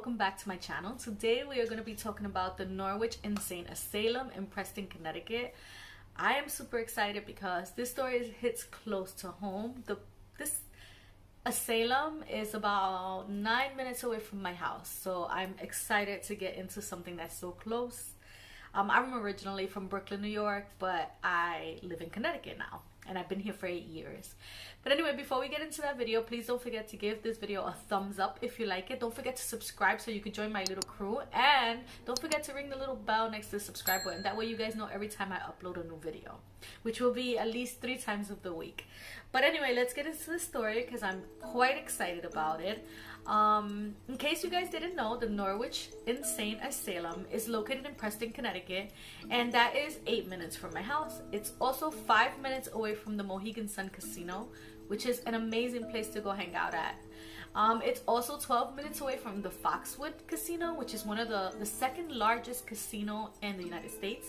welcome back to my channel. Today we are going to be talking about the Norwich Insane Asylum in Preston, Connecticut. I am super excited because this story hits close to home. This asylum is about 9 minutes away from my house, so I'm excited to get into something that's so close. I'm originally from Brooklyn, New York, but I live in Connecticut now, and I've been here for 8 years. But anyway, before we get into that video, please don't forget to give this video a thumbs up if you like it. Don't forget to subscribe so you can join my little crew, and don't forget to ring the little bell next to the subscribe button. That way you guys know every time I upload a new video, which will be at least 3 times of the week. But anyway, let's get into the story because I'm quite excited about it. In case you guys didn't know, the Norwich Insane Asylum is located in Preston, Connecticut, and that is 8 minutes from my house. It's also 5 minutes away from the Mohegan Sun Casino, which is an amazing place to go hang out at. It's also 12 minutes away from the Foxwood Casino, which is one of the second largest casino in the United States.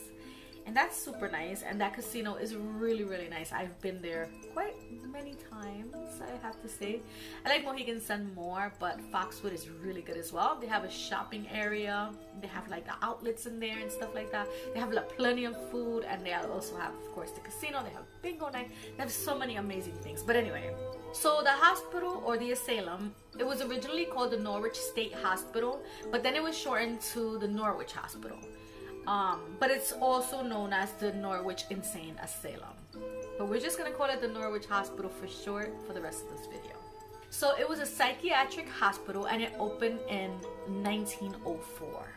And that's super nice, and that casino is really nice. I've been there quite many times, I have to say. I like Mohegan Sun more, but Foxwood is really good as well. They have a shopping area, they have like the outlets in there and stuff like that. They have like plenty of food, and they also have, of course, the casino. They have bingo night. They have so many amazing things. But anyway, so the hospital, or the asylum, it was originally called the Norwich State Hospital, but then it was shortened to the Norwich Hospital. But it's also known as the Norwich Insane Asylum. But we're just gonna call it the Norwich Hospital for short for the rest of this video. So it was a psychiatric hospital, and it opened in 1904.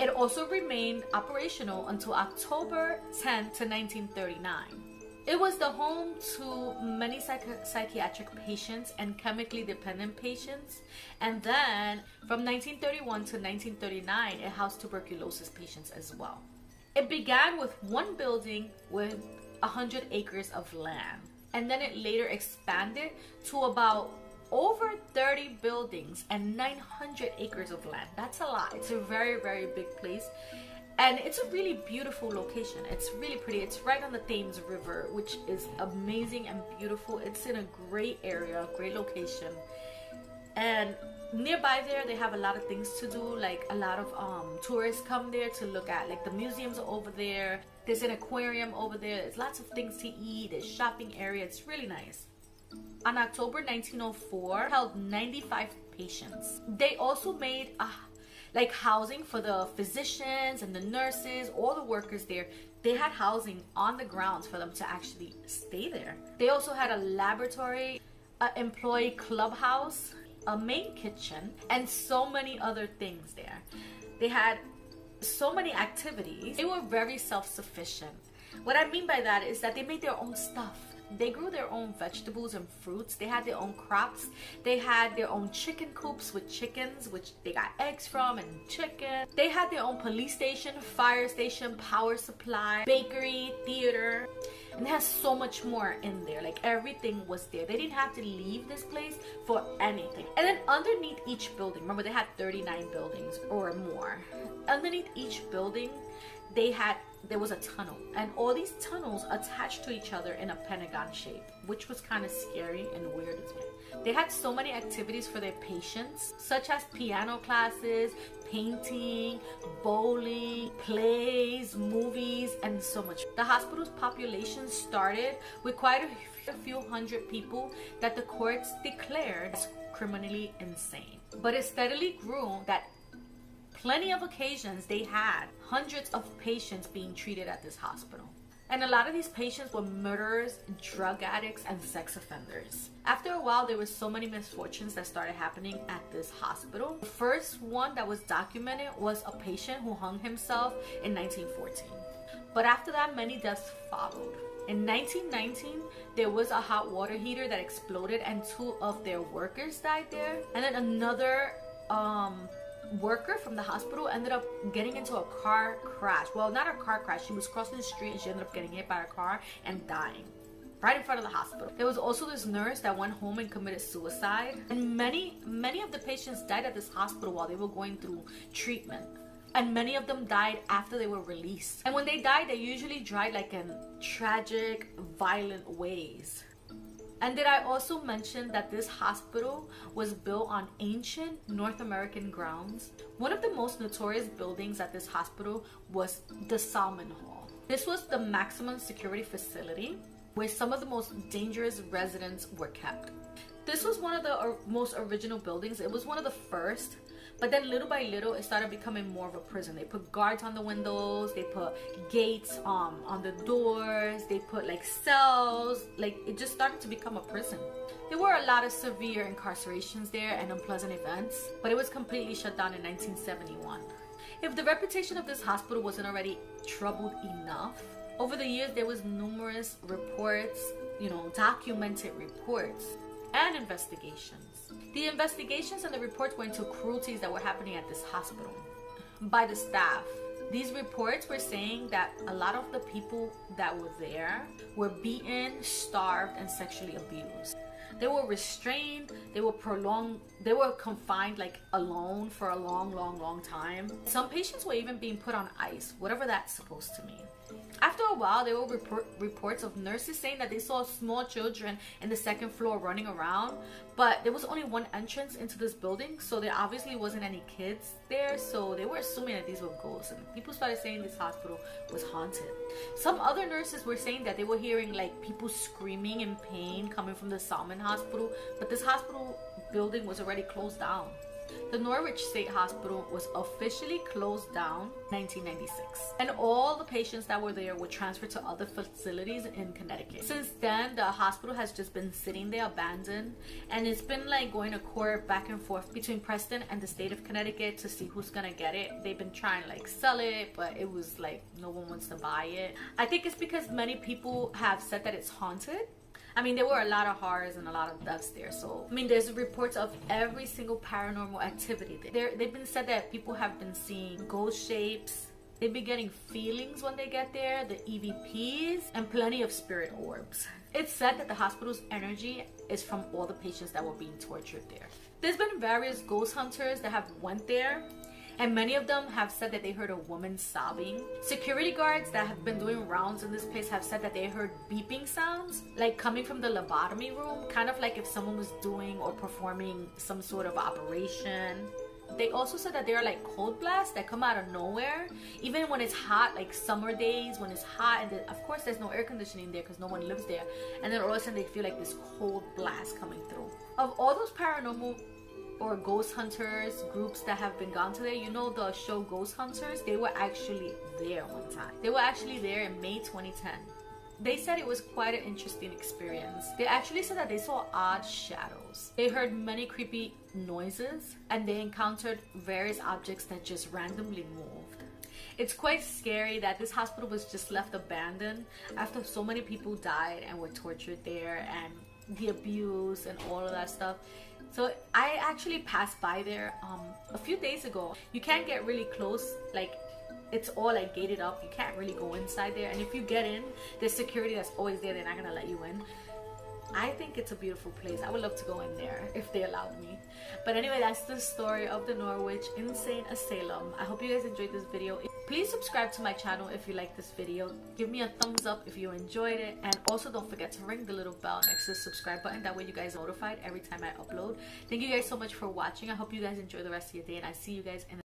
It also remained operational until October 10 to 1939. It was the home to many psychiatric patients and chemically dependent patients. And then from 1931 to 1939, it housed tuberculosis patients as well. It began with one building with 100 acres of land. And then it later expanded to about over 30 buildings and 900 acres of land. That's a lot. It's a very big place. And it's a really beautiful location. It's really pretty. It's right on the Thames River, which is amazing and beautiful. It's in a great area, great location. And nearby there, they have a lot of things to do. Like a lot of tourists come there to look at, like the museums are over there. There's an aquarium over there. There's lots of things to eat. There's shopping area. It's really nice. On October 1904, held 95 patients. They also made like housing for the physicians and the nurses, all the workers there. They had housing on the grounds for them to actually stay there. They also had a laboratory, an employee clubhouse, a main kitchen, and so many other things there. They had so many activities. They were very self-sufficient. What I mean by that is that they made their own stuff. They grew their own vegetables and fruits. They had their own crops. They had their own chicken coops with chickens, which they got eggs from, and chicken. They had their own police station, fire station, power supply, bakery, theater. And they had so much more in there. Like everything was there. They didn't have to leave this place for anything. And then underneath each building, remember they had 39 buildings or more. Underneath each building, there was a tunnel, and all these tunnels attached to each other in a pentagon shape, which was kind of scary and weird as well. They had so many activities for their patients, such as piano classes, painting, bowling, plays, movies, and so much. The hospital's population started with quite a few hundred people that the courts declared as criminally insane. But it steadily grew that plenty of occasions they had hundreds of patients being treated at this hospital. And a lot of these patients were murderers, drug addicts, and sex offenders. After a while, there were so many misfortunes that started happening at this hospital. The first one that was documented was a patient who hung himself in 1914. But after that, many deaths followed. In 1919, there was a hot water heater that exploded and 2 of their workers died there. And then another worker from the hospital ended up getting into a car crash. Well, not a car crash. She was crossing the street and she ended up getting hit by a car and dying right in front of the hospital. There was also this nurse that went home and committed suicide. And many of the patients died at this hospital while they were going through treatment. And many of them died after they were released. And when they died, they usually died like in tragic, violent ways. And did I also mention that this hospital was built on ancient North American grounds? One of the most notorious buildings at this hospital was the Salmon Hall. This was the maximum security facility where some of the most dangerous residents were kept. This was one of the most original buildings. It was one of the first, but then little by little it started becoming more of a prison. They put guards on the windows, they put gates on the doors, they put like cells, like it just started to become a prison. There were a lot of severe incarcerations there and unpleasant events, but it was completely shut down in 1971. If the reputation of this hospital wasn't already troubled enough, over the years there was numerous reports, documented reports and investigations. The investigations and the reports went into cruelties that were happening at this hospital by the staff. These reports were saying that a lot of the people that were there were beaten, starved, and sexually abused. They were restrained, they were confined like alone for a long time. Some patients were even being put on ice, whatever that's supposed to mean. After a while, there were reports of nurses saying that they saw small children in the second floor running around, but there was only one entrance into this building, so there obviously wasn't any kids there, so they were assuming that these were ghosts, and people started saying this hospital was haunted. Some other nurses were saying that they were hearing like people screaming in pain coming from the Salmon Hospital, but this hospital building was already closed down. The Norwich State Hospital was officially closed down in 1996, and all the patients that were there were transferred to other facilities in Connecticut. Since then, the hospital has just been sitting there abandoned, and it's been like going to court back and forth between Preston and the state of Connecticut to see who's gonna get it. They've been trying to like sell it, but it was like no one wants to buy it. I think it's because many people have said that it's haunted. I mean, there were a lot of horrors and a lot of deaths there. So, I mean, there's reports of every single paranormal activity there. They've been said that people have been seeing ghost shapes. They've been getting feelings when they get there, the EVPs, and plenty of spirit orbs. It's said that the hospital's energy is from all the patients that were being tortured there. There's been various ghost hunters that have went there, and many of them have said that they heard a woman sobbing. Security guards that have been doing rounds in this place have said that they heard beeping sounds, like coming from the lobotomy room, kind of like if someone was doing or performing some sort of operation. They also said that there are like cold blasts that come out of nowhere, even when it's hot, like summer days when it's hot, and of course there's no air conditioning there because no one lives there, and then all of a sudden they feel like this cold blast coming through. Of all those paranormal or ghost hunters groups that have been gone to there, the show Ghost Hunters, they were actually there one time. They were actually there in May 2010. They said it was quite an interesting experience. They actually said that they saw odd shadows. They heard many creepy noises, and they encountered various objects that just randomly moved. It's quite scary that this hospital was just left abandoned after so many people died and were tortured there, and the abuse and all of that stuff. So I actually passed by there a few days ago. You can't get really close, like it's all like gated up. You can't really go inside there, and if you get in, there's security that's always there. They're not gonna let you in. I think it's a beautiful place. I would love to go in there if they allowed me. But anyway, that's the story of the Norwich Insane Asylum. I hope you guys enjoyed this video. Please subscribe to my channel if you like this video. Give me a thumbs up if you enjoyed it. And also don't forget to ring the little bell next to the subscribe button. That way you guys are notified every time I upload. Thank you guys so much for watching. I hope you guys enjoy the rest of your day. And I see you guys in the